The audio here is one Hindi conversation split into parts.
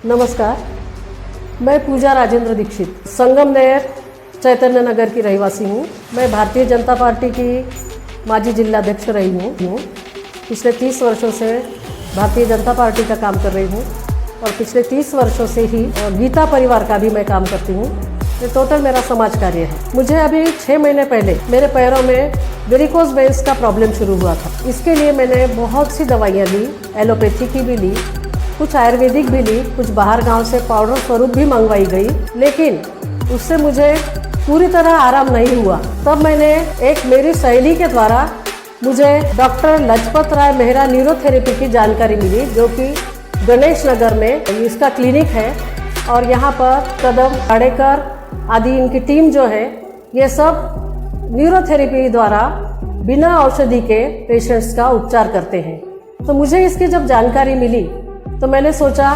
नमस्कार, मैं पूजा राजेंद्र दीक्षित संगमनेर चैतन्य नगर की रहवासी हूँ। मैं भारतीय जनता पार्टी की माजी जिलाध्यक्ष रही हूँ। पिछले 30 वर्षों से भारतीय जनता पार्टी का काम कर रही हूँ और पिछले 30 वर्षों से ही गीता परिवार का भी मैं काम करती हूँ। ये टोटल मेरा समाज कार्य है। मुझे अभी 6 महीने पहले मेरे पैरों में वेरिकोज वेन्स का प्रॉब्लम शुरू हुआ था। इसके लिए मैंने बहुत सी दवाइयाँ ली, एलोपैथी की भी ली, कुछ आयुर्वेदिक भी ली, कुछ बाहर गांव से पाउडर स्वरूप भी मंगवाई गई, लेकिन उससे मुझे पूरी तरह आराम नहीं हुआ। तब मैंने एक मेरी सहेली के द्वारा मुझे डॉक्टर लजपत राय मेहरा न्यूरोथेरेपी की जानकारी मिली, जो कि गणेश नगर में इसका क्लिनिक है और यहाँ पर कदम आड़ेकर आदि इनकी टीम जो है, ये सब न्यूरोथेरेपी द्वारा बिना औषधि के पेशेंट्स का उपचार करते हैं। तो मुझे इसकी जब जानकारी मिली तो मैंने सोचा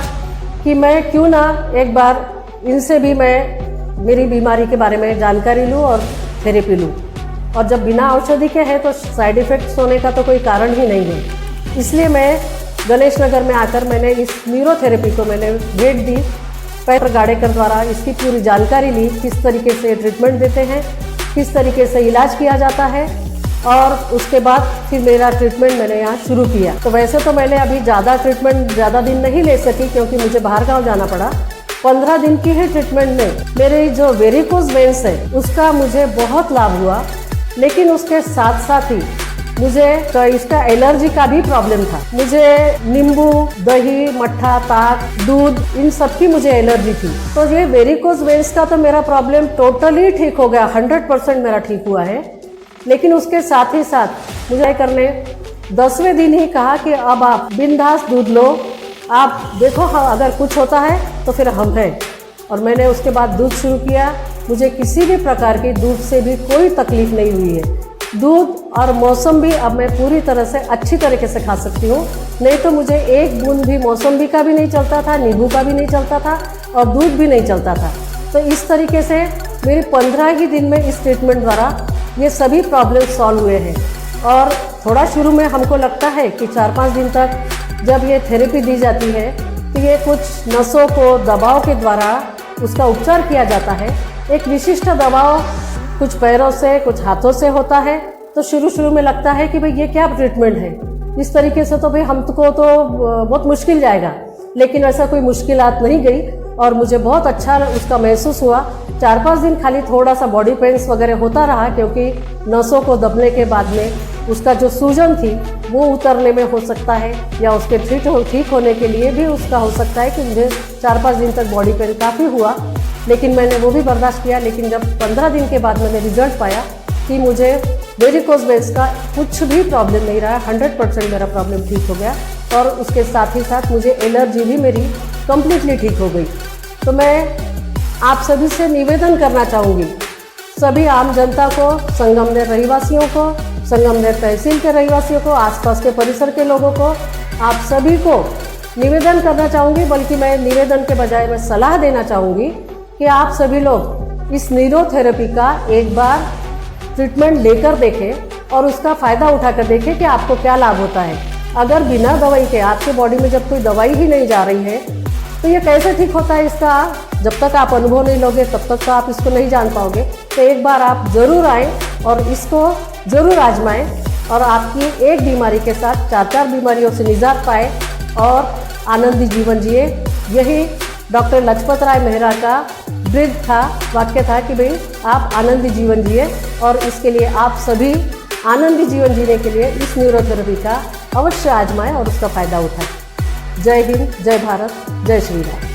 कि मैं क्यों ना एक बार इनसे भी मैं मेरी बीमारी के बारे में जानकारी लूँ और थेरेपी लूँ। और जब बिना औषधि के है तो साइड इफ़ेक्ट्स होने का तो कोई कारण ही नहीं है। इसलिए मैं गणेश नगर में आकर मैंने इस न्यूरोथेरेपी को मैंने भेंट दी। पैर गाड़ेकर द्वारा इसकी पूरी जानकारी ली, किस तरीके से ट्रीटमेंट देते हैं, किस तरीके से इलाज किया जाता है, और उसके बाद फिर मेरा ट्रीटमेंट मैंने यहाँ शुरू किया। तो वैसे तो मैंने अभी ज़्यादा दिन नहीं ले सकी क्योंकि मुझे बाहर गाँव जाना पड़ा। 15 दिन की ही ट्रीटमेंट में मेरे जो वेरिकोज वेन्स है उसका मुझे बहुत लाभ हुआ, लेकिन उसके साथ साथ ही मुझे तो इसका एलर्जी का भी प्रॉब्लम था। मुझे नींबू, दही, मट्ठा, ताक, दूध, इन सब की मुझे एलर्जी थी। तो ये वेरिकोज वेन्स का तो मेरा प्रॉब्लम टोटली ठीक हो गया, 100% मेरा ठीक हुआ है। लेकिन उसके साथ ही साथ मुझे करने 10वें दिन ही कहा कि अब आप बिंदास दूध लो, आप देखो अगर कुछ होता है तो फिर हम हैं। और मैंने उसके बाद दूध शुरू किया। मुझे किसी भी प्रकार की दूध से भी कोई तकलीफ नहीं हुई है। दूध और मौसम भी अब मैं पूरी तरह से अच्छी तरीके से खा सकती हूँ। नहीं तो मुझे एक बूंद भी मौसम्बी का भी नहीं चलता था, नींबू का भी नहीं चलता था और दूध भी नहीं चलता था। तो इस तरीके से मेरी 15 ही दिन में इस ट्रीटमेंट द्वारा ये सभी प्रॉब्लम सॉल्व हुए हैं। और थोड़ा शुरू में हमको लगता है कि 4-5 दिन तक जब ये थेरेपी दी जाती है तो ये कुछ नसों को दबाव के द्वारा उसका उपचार किया जाता है। एक विशिष्ट दबाव कुछ पैरों से कुछ हाथों से होता है। तो शुरू में लगता है कि भाई ये क्या ट्रीटमेंट है, इस तरीके से तो भाई हमको तो बहुत मुश्किल जाएगा, लेकिन ऐसा कोई मुश्किलात नहीं गई और मुझे बहुत अच्छा उसका महसूस हुआ। 4-5 दिन खाली थोड़ा सा बॉडी पेन्स वगैरह होता रहा, क्योंकि नसों को दबने के बाद में उसका जो सूजन थी वो उतरने में हो सकता है, या उसके ठीक होने के लिए भी उसका हो सकता है कि मुझे 4-5 दिन तक बॉडी पेन काफ़ी हुआ, लेकिन मैंने वो भी बर्दाश्त किया। लेकिन जब 15 दिन के बाद मैंने रिजल्ट पाया कि मुझे वेरिकोज वेन्स का कुछ भी प्रॉब्लम नहीं रहा, 100% मेरा प्रॉब्लम ठीक हो गया। और उसके साथ ही साथ मुझे एलर्जी भी मेरी कम्प्लीटली ठीक हो गई। तो मैं आप सभी से निवेदन करना चाहूँगी, सभी आम जनता को, संगमनेर रहवासियों को, संगमनेर तहसील के रहवासियों को, आसपास के परिसर के लोगों को, आप सभी को निवेदन करना चाहूँगी, बल्कि मैं निवेदन के बजाय मैं सलाह देना चाहूँगी कि आप सभी लोग इस न्यूरोथेरेपी का एक बार ट्रीटमेंट लेकर देखें और उसका फ़ायदा उठाकर देखें कि आपको क्या लाभ होता है। अगर बिना दवाई के आपके बॉडी में जब कोई दवाई ही नहीं जा रही है तो ये कैसे ठीक होता है, इसका जब तक आप अनुभव नहीं लोगे तब तक तो आप इसको नहीं जान पाओगे। तो एक बार आप ज़रूर आएँ और इसको ज़रूर आजमाएं और आपकी एक बीमारी के साथ 4-4 बीमारियों से निजात पाए और आनंदी जीवन जिए। यही डॉक्टर लजपत राय मेहरा का ब्रीद था, वाक्य था कि भाई आप आनंदी जीवन जिए। और इसके लिए आप सभी आनंदी जीवन जीने के लिए इस न्यूरोथेरेपी का अवश्य आजमाएं और उसका फ़ायदा उठाएं। जय हिंद, जय भारत, जय श्री राम।